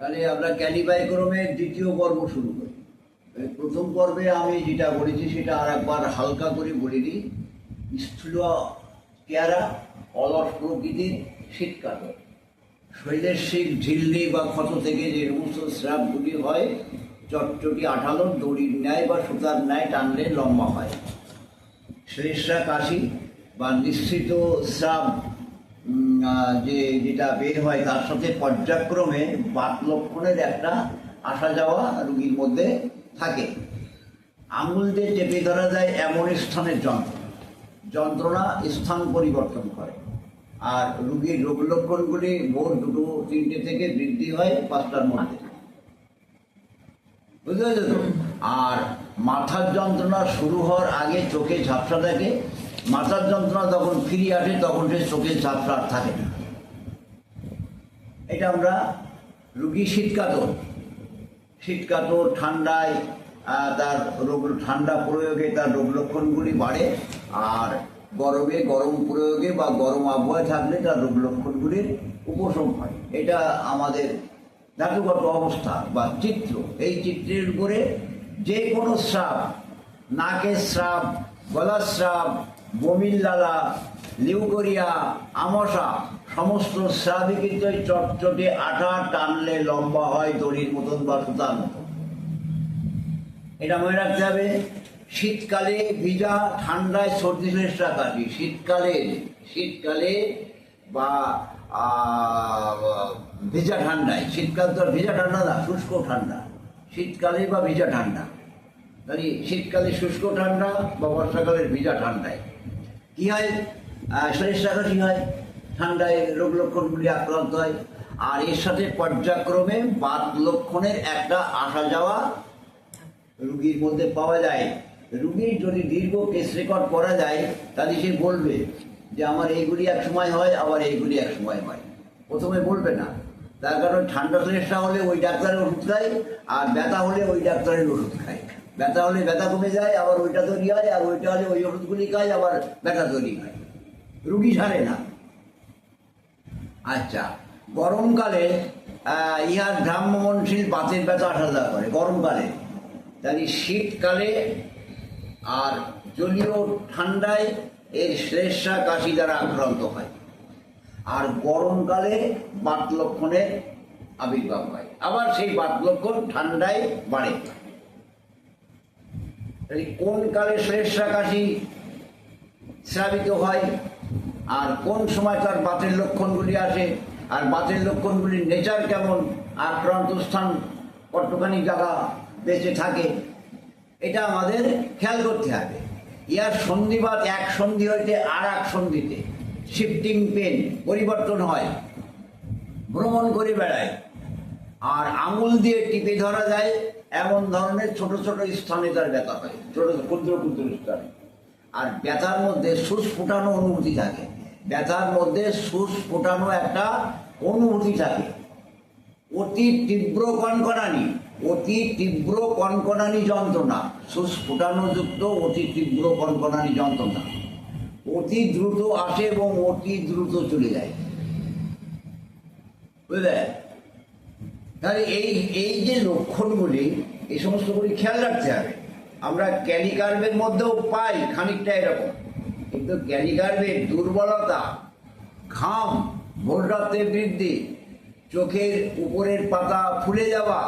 তাহলে আমরা ক্যালিবাইক্রমের দ্বিতীয় পর্ব শুরু করি। প্রথম পর্বে আমি যেটা বলেছি সেটা আর একবার হালকা করে বলে দিই। স্থূল পেয়ারা, অলস প্রকৃতির শীতকাতর, শৈলের শীত ঝিল্লি বা ক্ষত থেকে যে সমস্ত স্রাবগুলি হয় চটচটি আঠালো দড়ির ন্যায় বা সুতার ন্যায় টানলে লম্বা হয়। শ্লেষ্মা কাশি বা নিশ্চিত স্রাব যেটা বের হয় তার সাথে পর্যায়ক্রমে বাত লক্ষণের একটা আসা যাওয়া রুগীর মধ্যে থাকে। আঙুল দিয়ে চেপে ধরা যায় এমন স্থানের যন্ত্রণা স্থান পরিবর্তন করে। আর রুগীর রোগ লক্ষণগুলি ভোর 2-3টে থেকে বৃদ্ধি হয় 5টার মধ্যে, বুঝতে পেরেছো তো? আর মাথার যন্ত্রণা শুরু হওয়ার আগে চোখে ঝাপসা থাকে, মাথার যন্ত্রণা যখন ফিরিয়ে আসে তখন সে চোখের ঝাপসা আর থাকে না। এটা আমরা রুগী শীতকাতর ঠান্ডায় তার ঠান্ডা প্রয়োগে তার রোগ লক্ষণগুলি বাড়ে, আর গরমে গরম প্রয়োগে বা গরম আবহাওয়ায় থাকলে তার রোগ লক্ষণগুলির উপশম হয়। এটা আমাদের ধাতুগত অবস্থা বা চিত্র। এই চিত্রের উপরে যে কোনো স্রাব, নাকের স্রাব, গলার স্রাব, বমির লালা, লিউকোরিয়া, আমশা, সমস্ত স্রাবই কিন্তু চটচটে আঠা টানলে লম্বা হয় দড়ির মতন বা সুতার মতন। এটা মনে রাখতে হবে। শীতকালে ভিজা, ঠান্ডায় সর্দি শ্লেষ্মা কাশি। শীতকালে বা ভিজা ঠান্ডায়, শীতকাল তো ভিজা ঠান্ডা না, শুষ্ক ঠান্ডা। শীতকালে বা ভিজা ঠান্ডা, মানে শীতকালে শুষ্ক ঠান্ডা বা বর্ষাকালের ভিজা ঠান্ডায় কী হয়? শ্লেষ্মা কাশি হয়, ঠান্ডায় রোগ লক্ষণগুলি আক্রান্ত হয়। আর এর সাথে পর্যায়ক্রমে বাত লক্ষণের একটা আসা যাওয়া রুগীর মধ্যে পাওয়া যায়। রুগীর যদি দীর্ঘ কেস রেকর্ড করা যায় তাহলে সে বলবে যে আমার এইগুলি এক সময় হয়, আবার এইগুলি এক সময় হয়। প্রথমে বলবে না, তার কারণ ঠান্ডা শ্লেষ্মা হলে ওই ডাক্তারের ওষুধ খায়, আর ব্যথা হলে ওই ডাক্তারের ওষুধ খায়। ব্যথা হলে ব্যথা কমে যায়, আবার ওইটা তৈরি হয়, আর ওইটা হলে ওই ওষুধগুলি খায়, আবার ব্যথা তৈরি হয়, রুগী ছাড়ে না। আচ্ছা, গরমকালে ইহার ভ্রাম্যমাণশীল বাতের ব্যথা আসা যাওয়া করে গরমকালে। তাই শীতকালে আর জলীয় ঠান্ডায় এর শ্লেষ্মা কাশি দ্বারা আক্রান্ত হয়, আর গরমকালে বাত লক্ষণের আবির্ভাব হয়। আবার সেই বাত লক্ষণ ঠান্ডায় বাড়ে। তাই কোন কালে শ্লেষ্মা কাশি স্রাবিত হয় আর কোন সময় তার বাতের লক্ষণগুলি আসে, আর বাতের লক্ষণগুলির নেচার কেমন, আক্রান্ত স্থান কতখানি জায়গা বেঁচে থাকে, এটা আমাদের খেয়াল করতে হবে। ইয়ার সন্ধিবাত এক সন্ধি হইতে আর এক সন্ধিতে শিফটিং পেন পরিবর্তন হয়, ভ্রমণ করে বেড়ায়, আর আঙুল দিয়ে টিপে ধরা যায় এমন ধরনের ছোট ছোট স্থানে তার ব্যথা হয়, ছোট ক্ষুদ্র ক্ষুদ্র স্থানে। আর ব্যথার মধ্যে সুচ ফোটানো অনুভূতি থাকে, ব্যথার মধ্যে সুচ ফোটানো একটা অনুভূতি থাকে। অতি তীব্র কনকনানি যন্ত্রণা, সুচ ফোটানো যুক্ত অতি তীব্র কনকনানি যন্ত্রণা, অতি দ্রুত আসে এবং অতি দ্রুত চলে যায়, বুঝলে? তাহলে এই যে লক্ষণগুলি, এই সমস্তগুলি খেয়াল রাখতে হবে। আমরা ক্যালিকার্ভের মধ্যেও পাই খানিকটা এরকম, কিন্তু ক্যালিকার্ভের দুর্বলতা, ঘাম, ভোর রাতে বৃদ্ধি, চোখের উপরের পাতা ফুলে যাওয়া,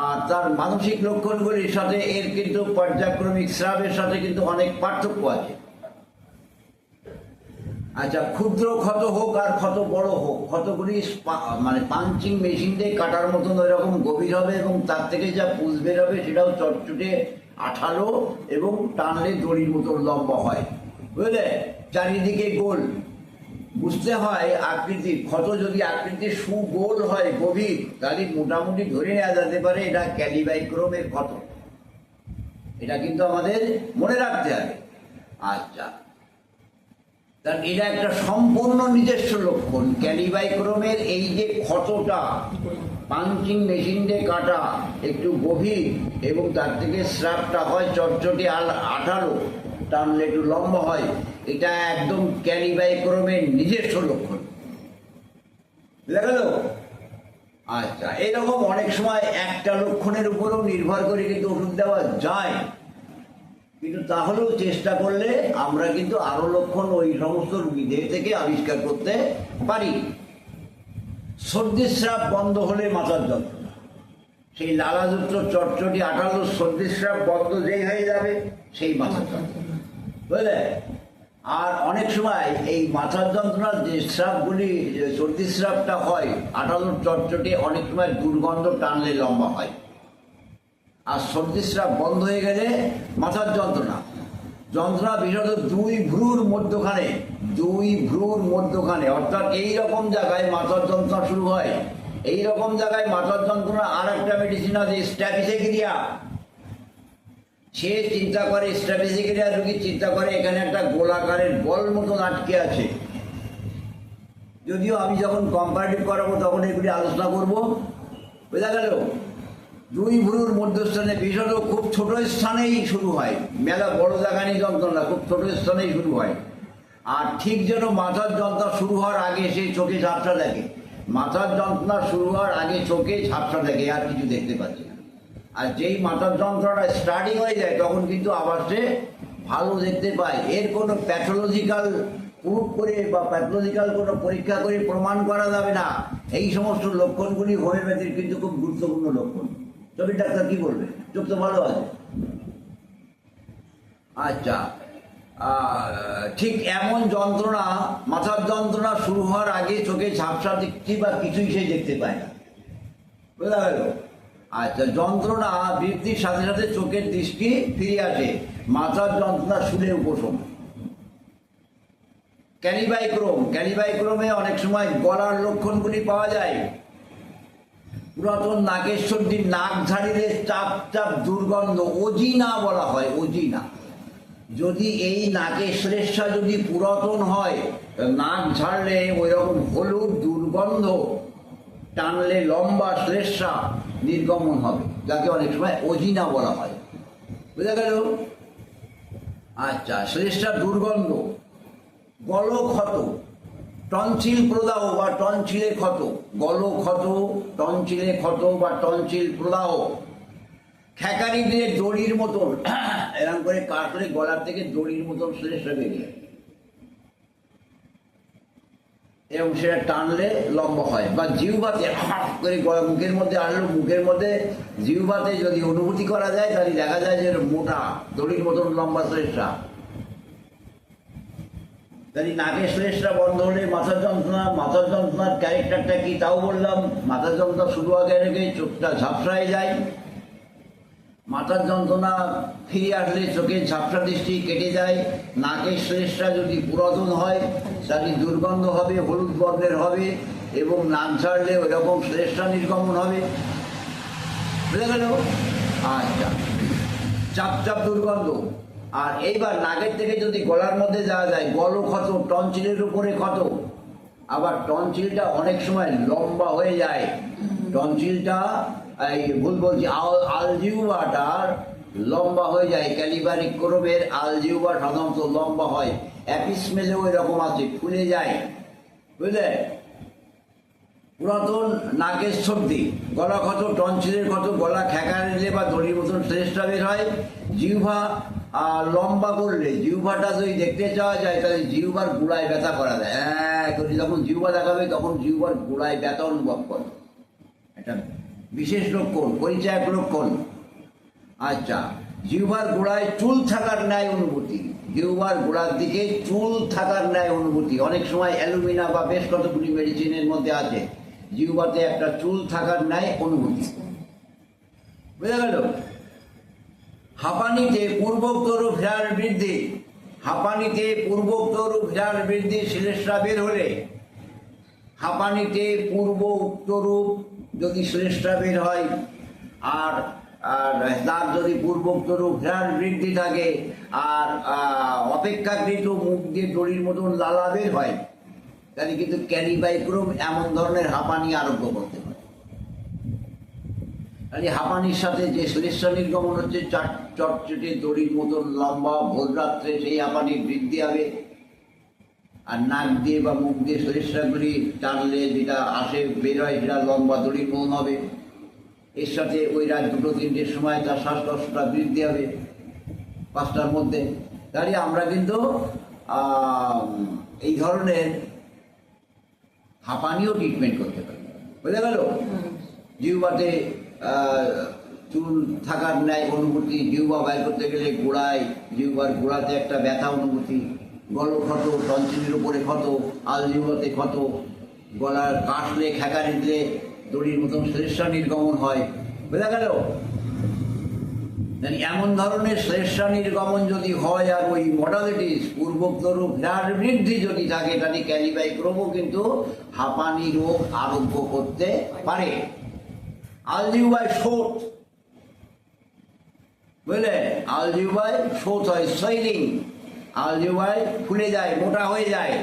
আর তার মানসিক লক্ষণগুলির সাথে এর কিন্তু পর্যায়ক্রমিক স্রাবের সাথে কিন্তু অনেক পার্থক্য আছে। আচ্ছা, ক্ষুদ্র ক্ষত হোক আর ক্ষত বড় হোক, ক্ষতগুলি মানে পাঞ্চিং মেশিন দিয়ে কাটার মতন ওইরকম গভীর হবে, এবং তার থেকে যা পুষ বের হবে সেটাও চটচটে আঠালো এবং টানলে দড়ির মতন লম্বা হয়, বুঝলে? চারিদিকে গোল, বুঝতে হয় আকৃতি। ক্ষত যদি আকৃতি সুগোল হয়, গভীর, তাহলে মোটামুটি ধরে নেওয়া যেতে পারে এটা ক্যালিবাইক্রমের ক্ষত। এটা কিন্তু আমাদের মনে রাখতে হবে। আচ্ছা, তার এটা একটা সম্পূর্ণ নিজস্ব লক্ষণ। ক্যালিবাইক্রমের এই যে ক্ষতটা পাঞ্চিং মেশিন দিয়ে কাটা, একটু গভীর, এবং তার থেকে স্রাবটা হয় চটচটে আঠালো, টানলে একটু লম্বা হয়, এটা একদম ক্যালিবাইক্রমের নিজস্ব লক্ষণ। দেখা গেল? আচ্ছা, এরকম অনেক সময় একটা লক্ষণের উপরেও নির্ভর করে কিন্তু ওষুধ দেওয়া যায়, কিন্তু তাহলেও চেষ্টা করলে আমরা কিন্তু আরো লক্ষণ ওই সমস্ত রোগীদের থেকে আবিষ্কার করতে পারি। সর্দিস্রাব বন্ধ হলে মাথার যন্ত্রণা, সেই লালাযুক্ত চটচটি আঠালো সর্দিস্রাব বন্ধ যেই হয়ে যাবে সেই মাথার যন্ত্রণা, বুঝলে? আর অনেক সময় এই মাথার যন্ত্রণার যে স্রাবগুলি, সর্দিস্রাবটা হয় আঠালো চটচটি, অনেক সময় দুর্গন্ধ টানলে লম্বা হয়। আর সর্দিস্রাব বন্ধ হয়ে গেলে মাথার যন্ত্রণা বিশেষত দুই ভ্রুর মধ্যখানে অর্থাৎ এইরকম জায়গায় মাথার যন্ত্রণা শুরু হয়। এইরকম জায়গায় মাথার যন্ত্রণা আর একটা মেডিসিন আছে স্ট্যাফিসেগিরিয়া। সে চিন্তা করে, স্ট্যাফিসেগিরিয়া রোগী চিন্তা করে এখানে একটা গোলাকারের বল মতন আটকে আছে। যদিও আমি যখন কম্পারেটিভ করাবো তখন এগুলি আলোচনা করবো, বোঝা গেল? দুই ভ্রুর মধ্যস্থানে, বিশেষত খুব ছোট স্থানেই শুরু হয়, মেলা বড় জায়গা নেই যন্ত্রণা, খুব ছোট স্থানেই শুরু হয়। আর ঠিক যেন মাথার যন্ত্রণা শুরু হওয়ার আগে সেই চোখে ঝাপসা দেখে, মাথার যন্ত্রণা শুরু হওয়ার আগে চোখে ঝাপসা দেখে, আর কিছু দেখতে পাচ্ছে না। আর যেই মাথার যন্ত্রণাটা স্টার্টিং হয়ে যায় তখন কিন্তু আবার সে ভালো দেখতে পায়। এর কোনো প্যাথোলজিক্যাল প্রুফ করে বা প্যাথোলজিক্যাল কোনো পরীক্ষা করে প্রমাণ করা যাবে না। এই সমস্ত লক্ষণগুলি হোমিওপ্যাথির কিন্তু খুব গুরুত্বপূর্ণ লক্ষণ। চোখের ডাক্তার কি বলবে? চোখ তো ভালো আছে। আচ্ছা, ঠিক এমন যন্ত্রণা, মাথার যন্ত্রণা শুরু হওয়ার আগে চোখে ঝাপসা দেখছি বা কিছুই সে দেখতে পায় না, বোঝা গেল? আচ্ছা, যন্ত্রণা বৃদ্ধির সাথে সাথে চোখের দৃষ্টি ফিরে আসে, মাথার যন্ত্রণা শুলে উপশম। ক্যালিবাইক্রোমে অনেক সময় গলার লক্ষণগুলি পাওয়া যায়। পুরাতন নাকের সর্দি, নাক ঝাড়িলে চাপ চাপ দুর্গন্ধ, ওজিনা বলা হয়, ওজিনা। যদি এই নাকের শ্লেষ্মা যদি পুরাতন হয়, নাক ঝাড়লে ওই রকম হলুদ দুর্গন্ধ টানলে লম্বা শ্লেষ্মা নির্গমন হবে, যাকে অনেক সময় ওজিনা বলা হয়, বুঝা গেল? আচ্ছা, শ্লেষ্মা দুর্গন্ধ, গলক্ষত, টনসিল প্রদাহ বা টনসিলে ক্ষত, গলক্ষত, টনসিলে ক্ষত বা টনসিল প্রদাহ, খেকারি দিয়ে দড়ির মতন এরকম করে কাটলে গলার থেকে দড়ির মতন শ্লেষ্মা বেরিয়ে, এবং সেটা টানলে লম্বা হয়। বা জিহ্বাতে করে গলা মুখের মধ্যে আনলো, মুখের মধ্যে জিহ্বাতে যদি অনুভূতি করা যায় তাহলে দেখা যায় যে মোটা দড়ির মতন লম্বা শ্লেষ্মা। তাহলে নাকের শ্লেষ্মা বন্ধ হলে মাথার যন্ত্রণার ক্যারেক্টারটা কি তাও বললাম। মাথার যন্ত্রণা শুরু আগে রেখে চোখটা ঝাপসা হয়ে যায়, মাথার যন্ত্রণা ফিরে আসলে চোখের ঝাপসা দৃষ্টি কেটে যায়। নাকের শ্লেষ্মা যদি পুরাতন হয় তাহলে দুর্গন্ধ হবে, হলুদ বর্ণের হবে, এবং নাক ঝাড়লে ওই রকম শ্লেষ্মা নির্গমন হবে, বুঝে গেল? আচ্ছা, চাপ চাপ দুর্গন্ধ। আর এইবার নাকের থেকে যদি গলার মধ্যে যাওয়া যায়, গলক্ষত, টনসিলের উপরে ক্ষত। আবার টনসিলটা অনেক সময় লম্বা হয়ে যায়, টনসিলটা ভুল বলছি, আলজিহ্বাটার লম্বা হয়ে যায়। ক্যালিবাইক্রোমের আলজিহ্বা সাধারণত লম্বা হয়, অ্যাপিসমেলেও এরকম আছে, ফুলে যায়, বুঝলে? পুরাতন নাকের সর্দি, গলা ক্ষত, টনসিলের ক্ষত, গলা খেকারিলে বা দড়ির মতন শ্লেষ্মা বের হয়। জিহ্বা লম্বা করলে, জিহ্বাটা যদি দেখতে চাওয়া যায় তাহলে জিহ্বার গোড়ায় ব্যথা করা যায়। হ্যাঁ, যখন জিহ্বা দেখাবে তখন জিহ্বার গোড়ায় ব্যথা অনুভব করে, এটা বিশেষ লক্ষণ, পরিচয়ক লক্ষণ। আচ্ছা, জিহ্বার গোড়ায় চুল থাকার ন্যায় অনুভূতি, জিহ্বার গোড়ার দিকে চুল থাকার ন্যায় অনুভূতি। অনেক সময় অ্যালুমিনা বা বেশ কতগুলি মেডিসিনের মধ্যে আছে জিহ্বাতে একটা চুল থাকার ন্যায় অনুভূতি, বুঝা গেল? হাঁপানিতে পূর্বোক্তরূপ হেয়ার বৃদ্ধি, হাঁপানিতে পূর্বোক্তরূপ হেয়ার বৃদ্ধি, শ্লেষ্মা বের হলে হাঁপানিতে পূর্ব উক্তরূপ যদি শ্লেষ্মা বের হয়, আর তার যদি পূর্বোক্তরূপ হেয়ার বৃদ্ধি থাকে, আর অপেক্ষাকৃত মুখ দিয়ে দড়ির মতন লালা বের হয়, তাহলে কিন্তু ক্যালিবাইক্রোম এমন ধরনের হাঁপানি আরোগ্য করতে পারে। তাহলে হাঁপানির সাথে যে শ্লেষ্মা নির্গমন হচ্ছে চটচটে দড়ির মতন লম্বা, ভোর রাত্রে সেই হাঁপানির বৃদ্ধি হবে। আর নাক দিয়ে বা মুখ দিয়ে সরিষাগুলি টানলে যেটা আসে বের হয় সেটা লম্বা দড়ির মতন হবে। এর সাথে ওই রাত 2-3টের সময় তার শ্বাসকষ্টটা বৃদ্ধি হবে 5টার মধ্যে। তাহলে আমরা কিন্তু এই ধরনের হাঁপানিও ট্রিটমেন্ট করতে পারি। বুঝে গেল? জিহ্বাতে চুল থাকার ন্যায় অনুভূতি, জিহ্বা বাইর করতে গেলে গোড়ায়, জিহ্বার গোড়াতে একটা ব্যথা অনুভূতি, গল ক্ষত, টনসিলের উপরে ক্ষত, আলজিহ্বাতে ক্ষত, গলার কাশলে খেকারি দিলে দড়ির মতন শ্লেষ্মা নির্গমন হয়। বোঝা গেল? এমন ধরনের শ্লেষ্মা নির্গমন যদি হয় আর ওই মডালিটিস পূর্বোক্তর বিরাট বৃদ্ধি যদি থাকে, তাহলে ক্যালিমাইক্রোবও কিন্তু হাঁপানি রোগ আরোগ্য করতে পারে। আলজিহ্বায় শোথ, বুঝলে? আলজিহ্বায় শোথ হয়, সোয়েলিং, আলজিহ্বায় ফুলে যায়, মোটা হয়ে যায়,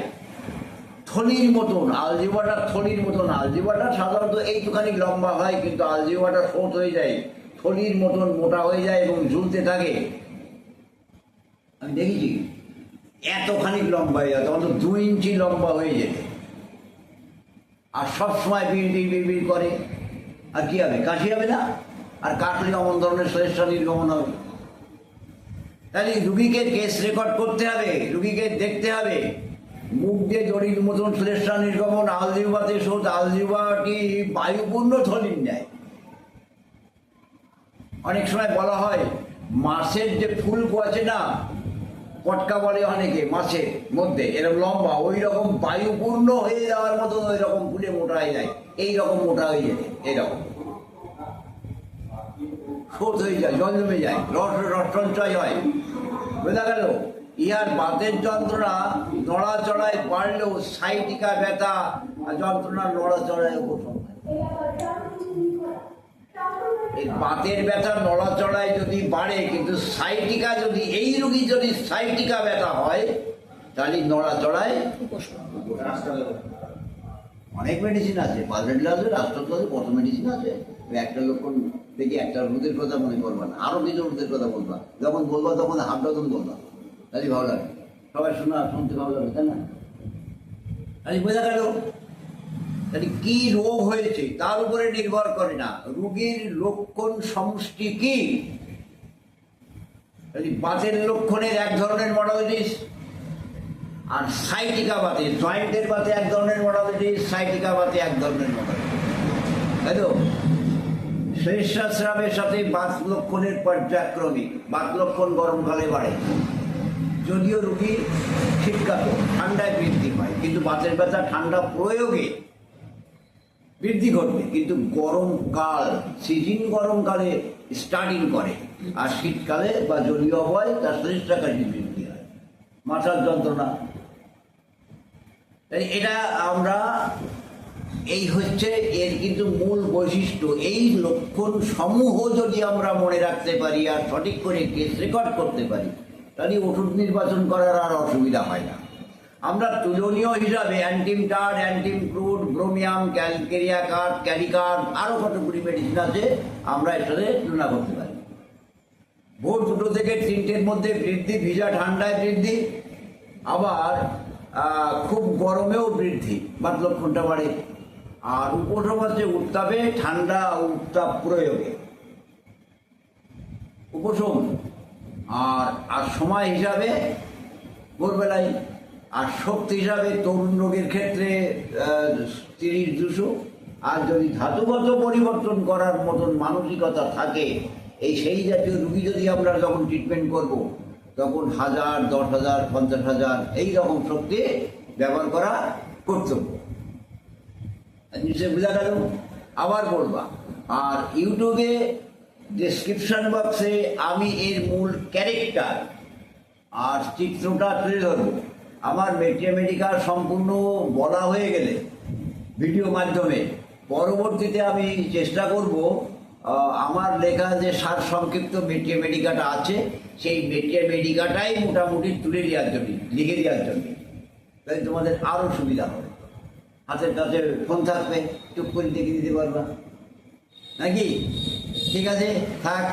থলির মতন। আলজিহ্বাটা থলির মতন। আলজিহ্বাটা সাধারণত এইটুখানি লম্বা হয়, কিন্তু আলজিহ্বাটা শোথ হয়ে যায়, থলির মতন মোটা হয়ে যায় এবং ঝুলতে থাকে। আমি দেখেছি এতখানি লম্বা হয়ে যায়, তখন তো 2 ইঞ্চি লম্বা হয়ে যেত, আর সবসময় বিড় করে। আর কি হবে? কাশি হবে না? আর কাটলে অমন ধরনের শ্লেষ্মা নির্গমন হবে। তাহলে রুগীকে কেস রেকর্ড করতে হবে, রুগীকে দেখতে হবে। মুখ দিয়ে দড়ির মতন শ্লেষ্মা নির্গমন, আলজিহ্বাতে শোধ, আলজিহ্বাটি বায়ুপূর্ণ থলির নেয়। অনেক সময় বলা হয় মাছের যে ফুল আছে না, পটকা বলে অনেকে, মাছের মধ্যে এরকম লম্বা, ওই রকম বায়ুপূর্ণ হয়ে যাওয়ার মতন ওই রকম ফুলে মোটা হয়ে যায়, এইরকম মোটা হয়ে যায়, এইরকম শোধ হয়ে যায়, জল জমে যায়, রস সঞ্চয় হয়। বোঝা গেল? ইহার বাতের যন্ত্রণা নড়াচড়ায় বাড়লেও সাইটিকা ব্যথা যন্ত্রণা নড়াচড়ায় উপশম হয়। এই বাতের ব্যথা নড়াচড়ায় যদি বাড়ে, কিন্তু সাইটিকা যদি, এই রোগী যদি সাইটিকা ব্যথা হয়, তাহলে নড়াচড়ায় অনেক মেডিসিন আছে, পার্সেন্ট আছে, রাষ্ট্রত্ব আছে, কত মেডিসিন আছে। একটা লক্ষণ দেখি, একটা রোগের কথা মনে করবা না, আরো কিছু রোগের কথা বলবা, যখন বলবা তখন হাফ ডজন বলবা, তাহলে ভালো লাগে, সবাই শুনতে ভালো লাগে, তাই না? তাহলে বোঝা গেল? তাহলে কি রোগ হয়েছে তার উপরে নির্ভর করে না, রোগীর লক্ষণ সমষ্টি কি। বাতের লক্ষণের এক ধরনের মডালিটিস, আর সাইটিকা বাতে, জয়েন্টের বাতে এক ধরনের মডালিটিস, সাইটিকা বাতে এক ধরনের মডালিটিস, তাই তো? শ্লেষ্মাস্রাবের সাথে বাত লক্ষণের পর্যায়ক্রমিক। বাত লক্ষণ গরমকালে বাড়ে, যদিও রোগী শীতকাল ঠান্ডায় বৃদ্ধি পায়, কিন্তু বাতের ব্যথা ঠান্ডা প্রয়োগে বৃদ্ধি ঘটবে, কিন্তু গরমকাল, সিজন গরমকালে স্টার্টিং করে, আর শীতকালে বা জলীয় আবহাওয়ায় তার শ্লেষ্মাকাশী বৃদ্ধি হয়। মাথার যন্ত্রণা, এটা আমরা, এই হচ্ছে এর কিন্তু মূল বৈশিষ্ট্য। এই লক্ষণ সমূহ যদি আমরা মনে রাখতে পারি আর সঠিক করে কেস রেকর্ড করতে পারি, তাহলে ওষুধ নির্বাচন করার আর অসুবিধা হয় না। আমরা তুলনীয় হিসাবে অ্যান্টিমটার, অ্যান্টিমক্রুড, ব্রোমিয়াম, ক্যালকেরিয়াকার্ড, ক্যালিকার্ড, আরও কতগুলি মেডিসিন আছে, আমরা এর সাথে তুলনা করতে পারি। ভোর 2 থেকে 3টের মধ্যে বৃদ্ধি, ভিজা ঠান্ডায় বৃদ্ধি, আবার খুব গরমেও বৃদ্ধি, বাত লক্ষণটা বাড়ে। আর উপশম হচ্ছে উত্তাপে, ঠান্ডা উত্তাপ প্রয়োগে উপশম। আর সময় হিসাবে ভোরবেলায়, আর শক্তি হিসাবে তরুণ রোগের ক্ষেত্রে 30-200। আর যদি ধাতুগত পরিবর্তন করার মতন মানসিকতা থাকে, সেই জাতীয় রুগী যদি আমরা যখন ট্রিটমেন্ট করব, তখন 1000, 10,000, 50,000 এইরকম শক্তি ব্যবহার করা কর্তব্য। নিশ্চয় বোঝা গেল? আবার বলবা। আর ইউটিউবে ডেসক্রিপশন বক্সে আমি এর মূল ক্যারেক্টার আর চিত্রটা তুলে ধরবো। আমার ম্যাথমেটিকা সম্পূর্ণ বলা হয়ে গেলে ভিডিও মাধ্যমে, পরবর্তীতে আমি চেষ্টা করব আমার লেখা যে সার সংক্ষিপ্ত ম্যাথমেটিকাটা আছে, সেই ম্যাথমেটিকাটাই মোটামুটি তুলে দেওয়ার জন্য, লিখে দেওয়ার জন্য, তাই তোমাদের আরও সুবিধা হবে। হাতের কাছে ফোন থাকবে, চুপ করে দেখে দিতে পারবা, নাকি? ঠিক আছে, থাক।